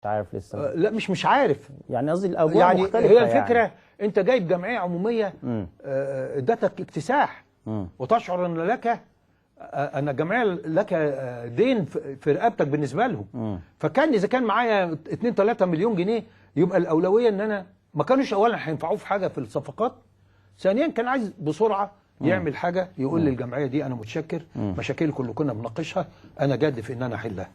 مش عارف لسه. لا مش عارف، يعني قصدي الاجواء يعني مختلفه. هي الفكره يعني انت جايب جمعيه عموميه ادتك اكتساح وتشعر ان لك ان الجمعيه لك دين في رقبتك بالنسبه لهم. فكان اذا كان معايا 2 3 مليون جنيه يبقى الاولويه ان انا ما كانوش اولا هينفعوه في حاجه في الصفقات، ثانيا كان عايز بسرعه يعمل حاجه يقول للجمعيه دي انا متشكر، مشاكلكم اللي كنا بنناقشها انا جاد في ان انا احلها.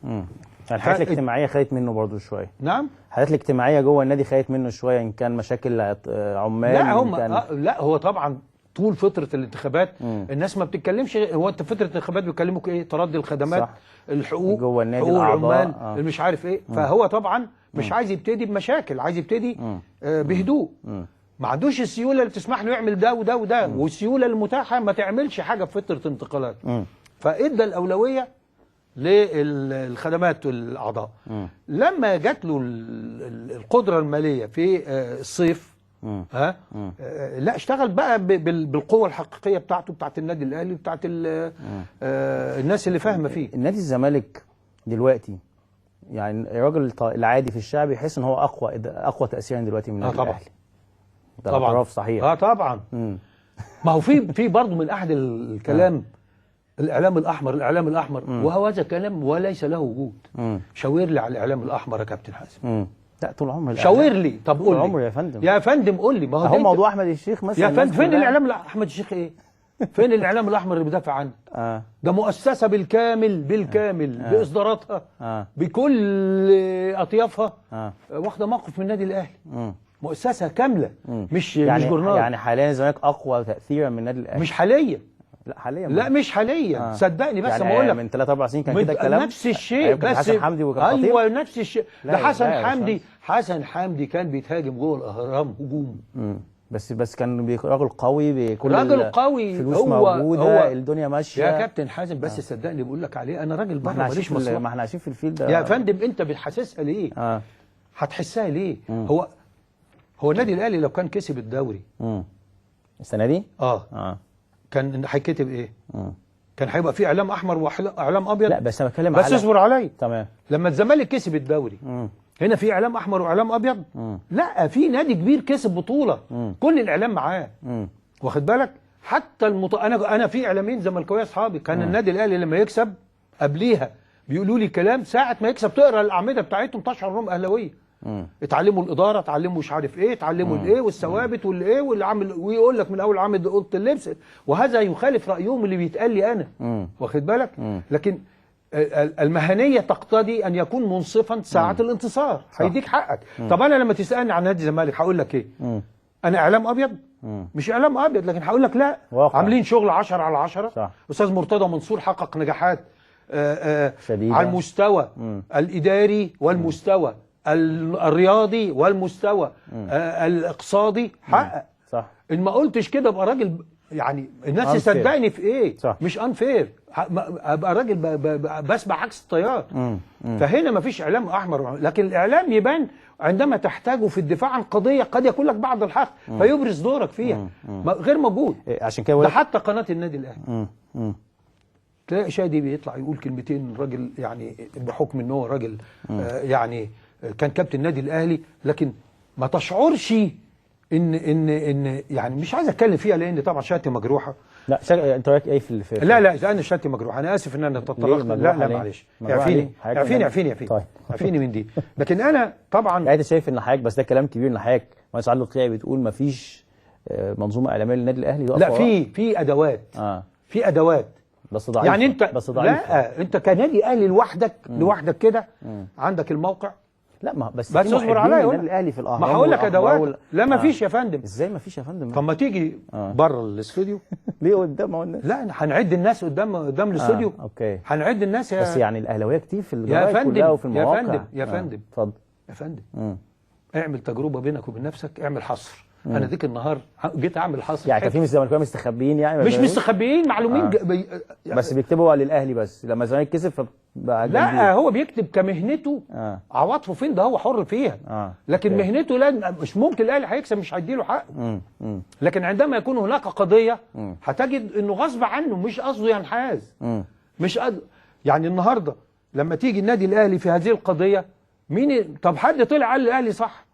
الحاجات الاجتماعيه خدت منه برضو شويه. نعم، الحاجات الاجتماعيه جوه النادي خدت منه شويه، ان كان مشاكل عمال. لا هم كان لا هو طبعا طول فتره الانتخابات الناس ما بتتكلمش. هو انت فتره الانتخابات بيكلموك ايه؟ تردي الخدمات، صح. الحقوق جوه النادي، حقوق العمال، مش عارف ايه. فهو طبعا مش عايز يبتدي بمشاكل، عايز يبتدي بهدوء. ما عندوش السيوله اللي تسمح له يعمل ده وده وده، والسيوله المتاحه ما تعملش حاجه في فتره انتقالات. فادى الاولويه للخدمات والاعضاء. لما جات له القدره الماليه في الصيف لا اشتغل بقى بالقوه الحقيقيه بتاعته، بتاعت النادي الاهلي، بتاعت الناس اللي فاهمه فيه. النادي الزمالك دلوقتي يعني الراجل العادي في الشعب يحس ان هو اقوى تاثيرا دلوقتي من النادي الاهلي. طبعا اعتراف صحيح. طبعا. ما هو في برضه من احد الكلام الاعلام الاحمر وهو هذا كلام وليس له وجود. شاور لي على الاعلام الاحمر يا كابتن حازم. لا طول عمري شاور لي. طب قول لي عمري يا فندم. يا فندم قول لي. ما هو موضوع احمد الشيخ مثلا يا فندم، فين الاعلام احمد الشيخ ايه؟ فين الاعلام الاحمر اللي بيدافع عنه؟ ده مؤسسه بالكامل باصداراتها بكل اطيافها واخده موقف من النادي الاهلي. مؤسسه كامله مش جورنال. يعني حاليا الزمالك اقوى تاثيرا من النادي الاهلي. مش حاليا. لا حاليا. لا مش حاليا. صدقني بس يعني ما اقول لك من 3 4 سنين كان كده الكلام. نفس الشيء بس حسن حمدي وكان خطير. ايوه نفس الشيء. ده حسن حمدي كان بيتهاجم جوه الاهرام هجوم. بس كان راجل قوي بكل راجل قوي. فلوس موجوده، الدنيا ماشيه يا كابتن حازم. بس صدقني بقول لك عليه انا راجل بره ماليش مصلحه. ما احنا عايشين في الفيل ده يا فندم. انت بتحسسها ليه؟ هتحسها ليه؟ هو النادي الاهلي لو كان كسب الدوري السنه دي كان هيكتب ايه؟ كان هيبقى في اعلام احمر واعلام ابيض. لا بس انا بتكلم بس اصبر عليا. تمام. لما الزمالك كسب الدوري هنا في اعلام احمر واعلام ابيض؟ لا، في نادي كبير كسب بطوله كل الاعلام معاه. واخد بالك؟ حتى انا في اعلاميين زملكاويه اصحابي كان النادي الاهلي لما يكسب قبليها بيقولوا لي كلام، ساعه ما يكسب تقرا الاعمده بتاعتهم تشعر انهم اهلاويه. اتعلموا الاداره، اتعلموا مش عارف ايه، اتعلموا الايه والثوابت والايه واللي عامل، ويقول لك من اول عامل اوضه اللبس، وهذا يخالف رايهم اللي بيتقال لي انا. واخد بالك؟ لكن المهنيه تقتضي ان يكون منصفا ساعه الانتصار، هيديك حقك. طب انا لما تسالني عن نادي الزمالك هقول لك ايه؟ انا اعلام ابيض؟ مش اعلام ابيض، لكن هقول لك لا، عاملين شغل 10 على 10. صح. استاذ مرتضى منصور حقق نجاحات شديدة على المستوى الاداري والمستوى الرياضي والمستوى الاقتصادي. حقق. صح. ان ما قلتش كده ابقى راجل، يعني الناس تصدقني في ايه؟ صح. مش انفير، ابقى راجل بسبح عكس التيار. فهنا ما فيش اعلام احمر، لكن الاعلام يبان عندما تحتاجه في الدفاع عن قضيه قد يكون لك بعض الحق فيبرز دورك فيها. غير موجود. عشان كده ده حتى قناه النادي الاهلي تلاقي شادي بيطلع يقول كلمتين، راجل يعني بحكم ان هو راجل يعني كان كابتن النادي الاهلي، لكن ما تشعرش ان يعني مش عايز اتكلم فيها لان طبعا شهادتي مجروحه. لا انت رايك ايه في لا انا شهادتي مجروحه. انا اسف ان انا تطرقت. لا معلش، اعفيني من دي. لكن انا طبعا يعني انت شايف ان حضرتك، بس ده كلام كبير، ان حضرتك مهندس عادل القيعي بتقول ما فيش منظومه اعلاميه للنادي الاهلي؟ لا، في ادوات. في ادوات بس ضعيفه. يعني انت بس ضعيفه. لا، انت كنادي اهلي لوحدك كده عندك الموقع. لا ما بس اصبر عليا. النادي الاهلي في الاهرام. ما هقول لك ادوات. لا ما فيش يا فندم. ازاي ما فيش يا فندم؟ طب ما تيجي بره الاستوديو. ليه قدام اهو الناس؟ لا هنعد الناس قدام الاستوديو. اوكي. هنعد الناس بس يعني الاهلاويه كتير في الجرايد كلها وفي المواقع. يا فندم اتفضل يا فندم. اعمل تجربه بينك وبين نفسك، اعمل حصر. انا ديك النهار جيت اعمل حصر. يعني كان في الزمالكاويه مستخبيين؟ يعني مش مستخبيين، معلومين. بس بيكتبوا للاهلي بس لما الزمالك كسب فبقى لا، هو بيكتب كمهنته. عواطفه فين؟ ده هو حر فيها. لكن مهنته لا، مش ممكن الاهلي هيكسب مش هيديله حقه. لكن عندما يكون هناك قضيه هتجد انه غصب عنه، مش قصده ينحاز. مش يعني النهارده لما تيجي النادي الاهلي في هذه القضيه طب حد طلع قال الاهلي صح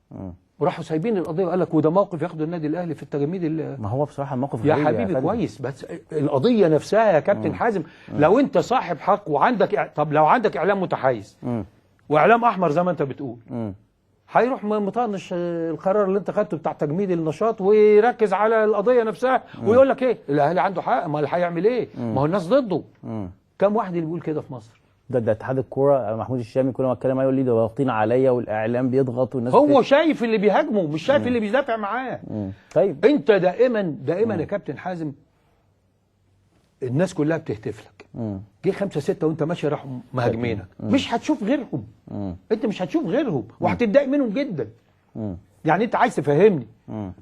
وراحوا سايبين القضيه وقال لك وده موقف ياخده النادي الاهلي في التجميد ما هو بصراحه الموقف يا حبيبي كويس، بس القضيه نفسها يا كابتن حازم لو انت صاحب حق وعندك طب لو عندك اعلام متحيز واعلام احمر زي ما انت بتقول هيروح مطنش القرار اللي انت خدته بتاع تجميد النشاط ويركز على القضيه نفسها ويقول لك ايه الاهلي عنده حق، ما هيعمل ايه؟ ما هو الناس ضده. كم واحد اللي بيقول كده في مصر؟ ده اتحاد الكوره محمود الشامي كل ما اتكلم معاه يقول لي ده ضاغطين عليا والاعلام بيضغط والناس هو شايف اللي بيهاجمه مش شايف اللي بيدافع معاه. طيب انت دائما يا كابتن حازم الناس كلها بتهتف لك. جه 5 6 وانت ماشي راحوا مهاجمينك، مش هتشوف غيرهم. انت مش هتشوف غيرهم وهتتضايق منهم جدا. يعني انت عايز تفهمني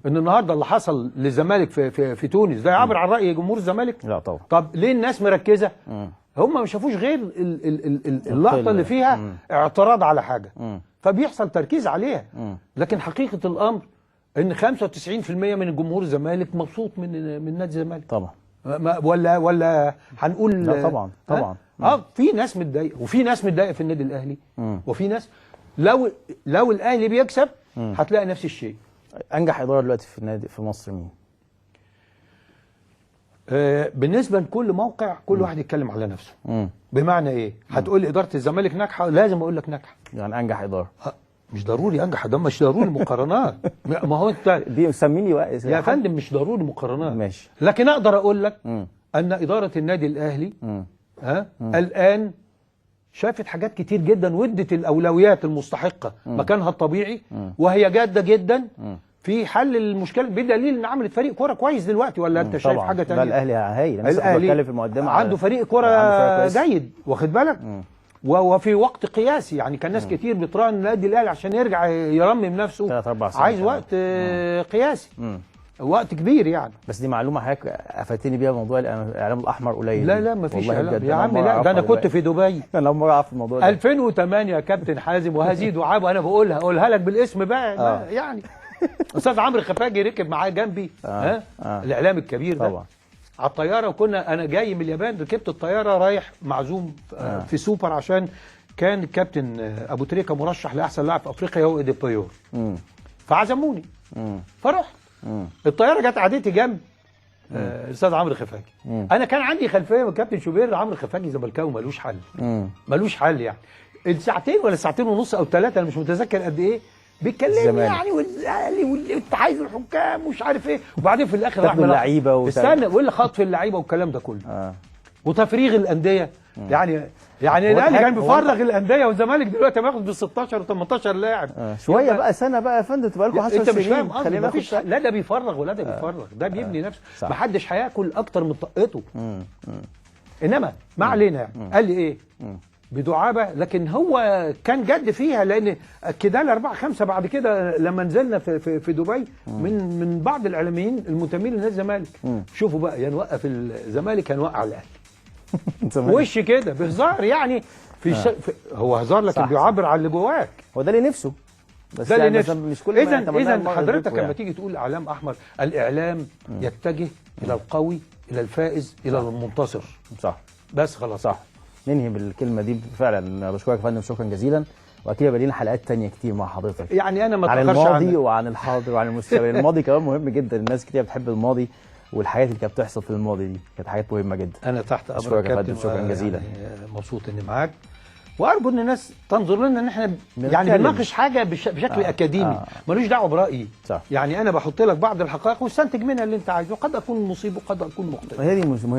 ان النهارده اللي حصل للزمالك في تونس ده يعبر عن راي جمهور الزمالك؟ لا طبعا. طب ليه الناس مركزه؟ هم ما شافوش غير اللقطه اللي فيها اعتراض على حاجه فبيحصل تركيز عليها. لكن حقيقه الامر ان 95% من الجمهور الزمالك مبسوط من نادي الزمالك طبعا. ولا هنقول لا طبعا طبعا. في ناس متضايقه وفي ناس متضايقه في النادي الاهلي وفي ناس لو الاهلي بيكسب هتلاقي نفس الشيء. انجح اداره دلوقتي في النادي في مصر مين؟ بالنسبه لكل موقع كل واحد يتكلم على نفسه. بمعنى ايه؟ هتقول لي اداره الزمالك ناجحه، لازم اقول لك ناجحه. يعني انجح اداره مش ضروري انجح، ده مش ضروري مقارنات. ما هو انت دي مسميني يا فندم مش ضروري مقارنات. ماشي. لكن اقدر اقول لك ان اداره النادي الاهلي الان شافت حاجات كتير جدا وادت الاولويات المستحقه مكانها الطبيعي وهي جاده جدا في حل المشكله، بدليل ان عملت فريق كوره كويس دلوقتي. ولا انت شايف حاجه ثانيه؟ الاهلي هايل. الاهلي بتكلم في المقدمه عنده فريق كوره جيد واخد بالك. وفي وقت قياسي يعني كان ناس كتير بتراهن النادي الاهلي عشان يرجع يرمم نفسه 3 4 سنين عايز وقت قياسي وقت كبير يعني. بس دي معلومه حضرتك افاتني بيها موضوع الاعلام الاحمر قليل. لا ما فيش يا عم، لا ده انا كنت في دبي. انا اول مره اعرف الموضوع ده 2008 يا كابتن حازم، وهذه دعابه وانا بقولها لك بالاسم بقى يعني. استاذ عمرو خفاجي ركب معايا جنبي الاعلام الكبير ده طبعا على الطياره، انا جاي من اليابان ركبت الطياره رايح معزوم في سوبر عشان كان الكابتن ابو تريكه مرشح لاحسن لاعب في افريقيا هو ايديبايور فعزموني فرحت. الطياره جت عادتي جنب الاستاذ عمرو خفاجي. انا كان عندي خلفيه من كابتن شوبير عمرو خفاجي زملكاوي ملوش حل. ملوش حل يعني. الساعتين ولا ساعتين ونص او 3 انا مش متذكر قد ايه بيتكلموا يعني والاهلي والتحيز الحكام ومش عارف ايه، وبعدين في الاخر راح اللعيبه استنى واللي خاطف اللعيبه والكلام ده كله وتفريغ الانديه. يعني الاهلي كان بيفرغ الانديه والزمالك دلوقتي بياخد بال 16 و18 لاعب. شويه بقى سنه بقى يا فندم تبقى لكم 10 سنين. انت مش فاهم قصدي. مفيش لا ده بيفرغ ولا ده بيفرغ، ده بيبني نفسه. محدش هياكل اكتر من طاقته. انما ما علينا يعني. قال لي ايه؟ بدعابه، لكن هو كان جد فيها لان كده 4 5 بعد كده لما نزلنا في دبي من بعض الاعلاميين المنتمين لنادي الزمالك. شوفوا بقى يا نوقف الزمالك يا نوقع الاهلي. وش كده بهزار يعني هو هزار لكن بيعبر عن اللي جواك. هو ده اللي نفسه بس ده اللي نفسه. مش كل اذا حضرتك لما تيجي تقول اعلام احمر، الاعلام يتجه الى القوي الى الفائز الى المنتصر. صح بس خلاص صح. ننهي بالكلمه دي فعلا. بشكرك يا فندم شكرا جزيلا، واكيد يبقى لنا حلقات تانية كتير مع حضرتك يعني انا ما عن الماضي وعن الحاضر وعن المستقبل. الماضي كمان مهم جدا، الناس كتير بتحب الماضي والحاجات اللي كانت بتحصل في الماضي دي كانت حاجات مهمه جدا. انا تحت امرك يا كابتن شكرا جزيلا. يعني مبسوط اني معاك وارجو ان الناس تنظر لنا ان احنا يعني بنناقش حاجه بشكل اكاديمي ملوش دعوه برايي. صح. يعني انا بحط لك بعض الحقائق واستنتج منها اللي انت عايزه، قد اكون مصيب وقد اكون مخطئ. هي دي مهمه.